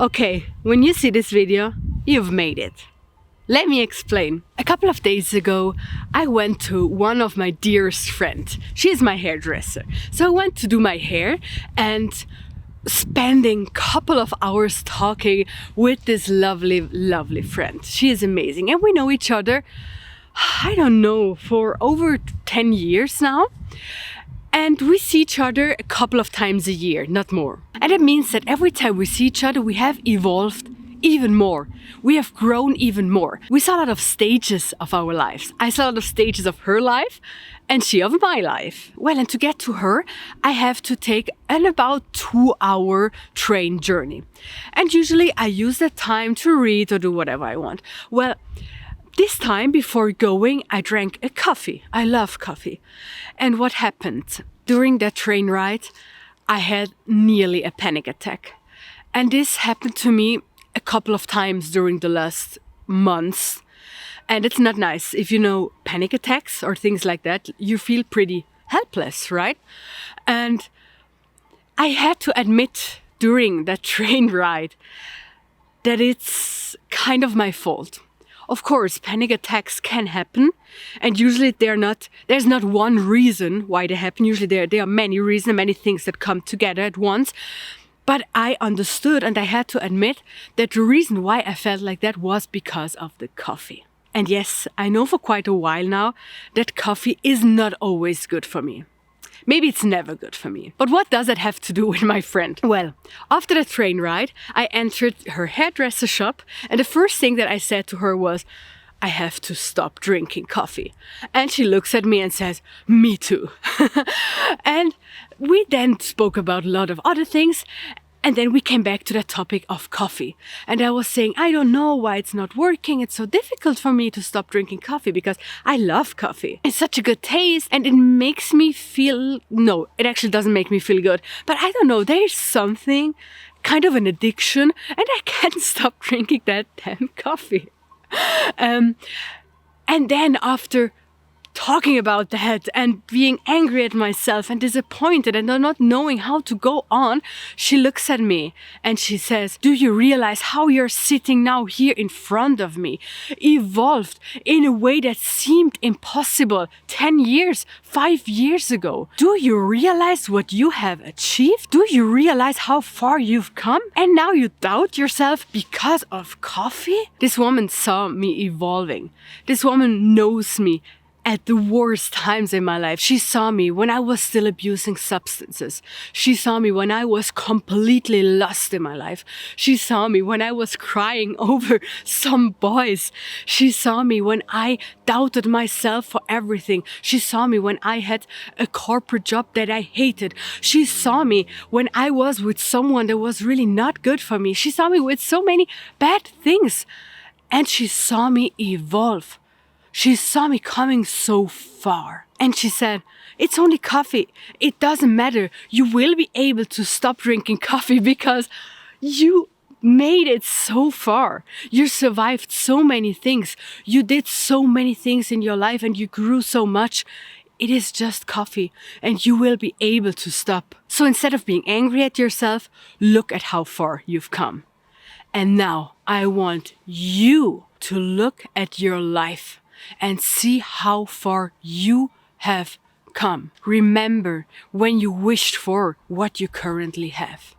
Okay, when you see this video, you've made it. Let me explain. A couple of days ago, I went to one of my dearest friends. She is my hairdresser. So I went to do my hair and spending a couple of hours talking with this lovely friend. She is amazing and we know each other, I don't know, for over 10 years now. And we see each other a couple of times a year, not more. And it means that every time we see each other, we have evolved even more. We have grown even more. We saw a lot of stages of our lives. I saw a lot of stages of her life and she of my life. Well, and to get to her, I have to take an about 2-hour train journey. And usually I use that time to read or do whatever I want. Well, this time before going, I drank a coffee. I love coffee. And what happened? During that train ride, I had nearly a panic attack. And this happened to me a couple of times during the last months. And it's not nice. If you know panic attacks or things like that, you feel pretty helpless, right? And I had to admit during that train ride that it's kind of my fault. Of course, panic attacks can happen, and usually there's not one reason why they happen. Usually there are many reasons, many things that come together at once. But I understood and I had to admit that the reason why I felt like that was because of the coffee. And yes, I know for quite a while now that coffee is not always good for me. Maybe it's never good for me. But what does that have to do with my friend? Well, after the train ride, I entered her hairdresser shop and the first thing that I said to her was, I have to stop drinking coffee. And she looks at me and says, me too. And we then spoke about a lot of other things. And then we came back to the topic of coffee. And I was saying, I don't know why it's not working. It's so difficult for me to stop drinking coffee because I love coffee. It's such a good taste and it makes me feel, no, it actually doesn't make me feel good. But I don't know, there's something, kind of an addiction, and I can't stop drinking that damn coffee. And then after talking about that and being angry at myself and disappointed and not knowing how to go on, she looks at me and she says, do you realize how you're sitting now here in front of me, evolved in a way that seemed impossible 10 years, 5 years ago? Do you realize what you have achieved? Do you realize how far you've come? And now you doubt yourself because of coffee? This woman saw me evolving. This woman knows me at the worst times in my life. She saw me when I was still abusing substances. She saw me when I was completely lost in my life. She saw me when I was crying over some boys. She saw me when I doubted myself for everything. She saw me when I had a corporate job that I hated. She saw me when I was with someone that was really not good for me. She saw me with so many bad things. And she saw me evolve. She saw me coming so far. And she said, it's only coffee. It doesn't matter. You will be able to stop drinking coffee because you made it so far. You survived so many things. You did so many things in your life and you grew so much. It is just coffee and you will be able to stop. So instead of being angry at yourself, look at how far you've come. And now I want you to look at your life and see how far you have come. Remember when you wished for what you currently have.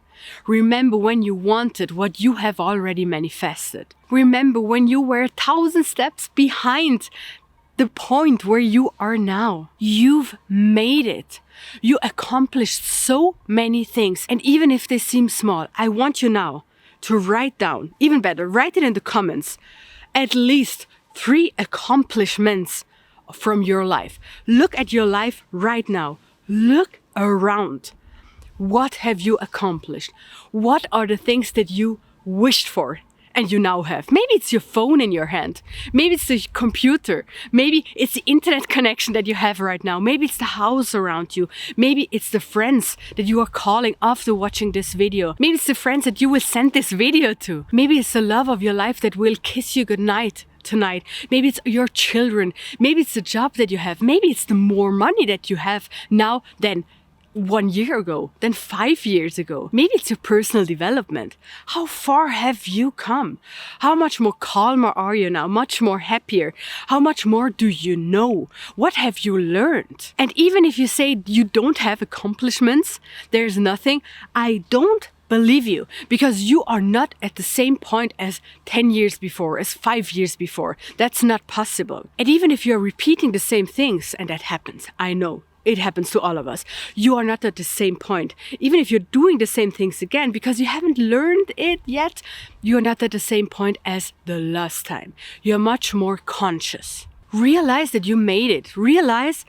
Remember when you wanted what you have already manifested. Remember when you were 1,000 steps behind the point where you are now. You've made it. You accomplished so many things. And even if they seem small, I want you now to write down, even better, write it in the comments, at least 3 accomplishments from your life. Look at your life right now. Look around. What have you accomplished? What are the things that you wished for and you now have? Maybe it's your phone in your hand. Maybe it's the computer. Maybe it's the internet connection that you have right now. Maybe it's the house around you. Maybe it's the friends that you are calling after watching this video. Maybe it's the friends that you will send this video to. Maybe it's the love of your life that will kiss you goodnight tonight. Maybe it's your children. Maybe it's the job that you have. Maybe it's the more money that you have now than 1 year ago, then 5 years ago. Maybe it's your personal development. How far have you come? How much more calmer are you now? Much more happier? How much more do you know? What have you learned? And even if you say you don't have accomplishments, there's nothing, I don't believe you, because you are not at the same point as 10 years before, as 5 years before. That's not possible. And even if you're repeating the same things, and that happens, I know, it happens to all of us, you are not at the same point. Even if you're doing the same things again, because you haven't learned it yet, you're not at the same point as the last time. You're much more conscious. Realize that you made it. Realize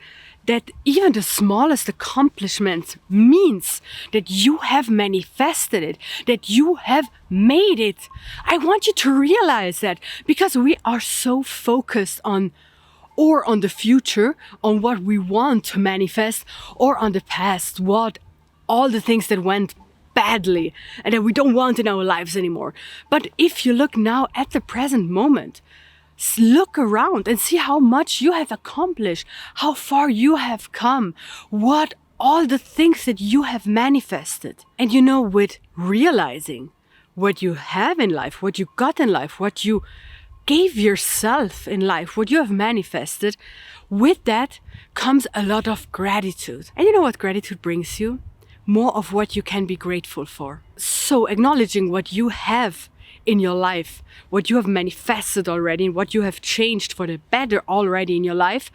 that even the smallest accomplishment means that you have manifested it, that you have made it. I want you to realize that, because we are so focused on the future, on what we want to manifest, or on the past, what all the things that went badly and that we don't want in our lives anymore. But if you look now at the present moment, look around and see how much you have accomplished, how far you have come, what all the things that you have manifested. And you know, with realizing what you have in life, what you got in life, what you gave yourself in life, what you have manifested, with that comes a lot of gratitude. And you know what gratitude brings you? More of what you can be grateful for. So acknowledging what you have in your life, what you have manifested already, and what you have changed for the better already in your life,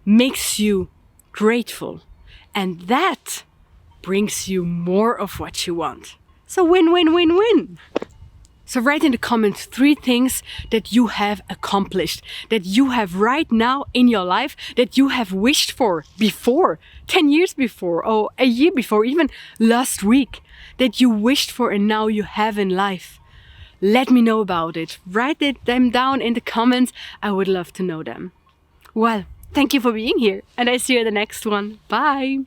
makes you grateful. And that brings you more of what you want. So win, win, win, win. So write in the comments 3 things that you have accomplished, that you have right now in your life, that you have wished for before, 10 years before, or a year before, even last week, that you wished for and now you have in life. Let me know about it. Write them down in the comments. I would love to know them. Well, thank you for being here, and I see you in the next one. Bye.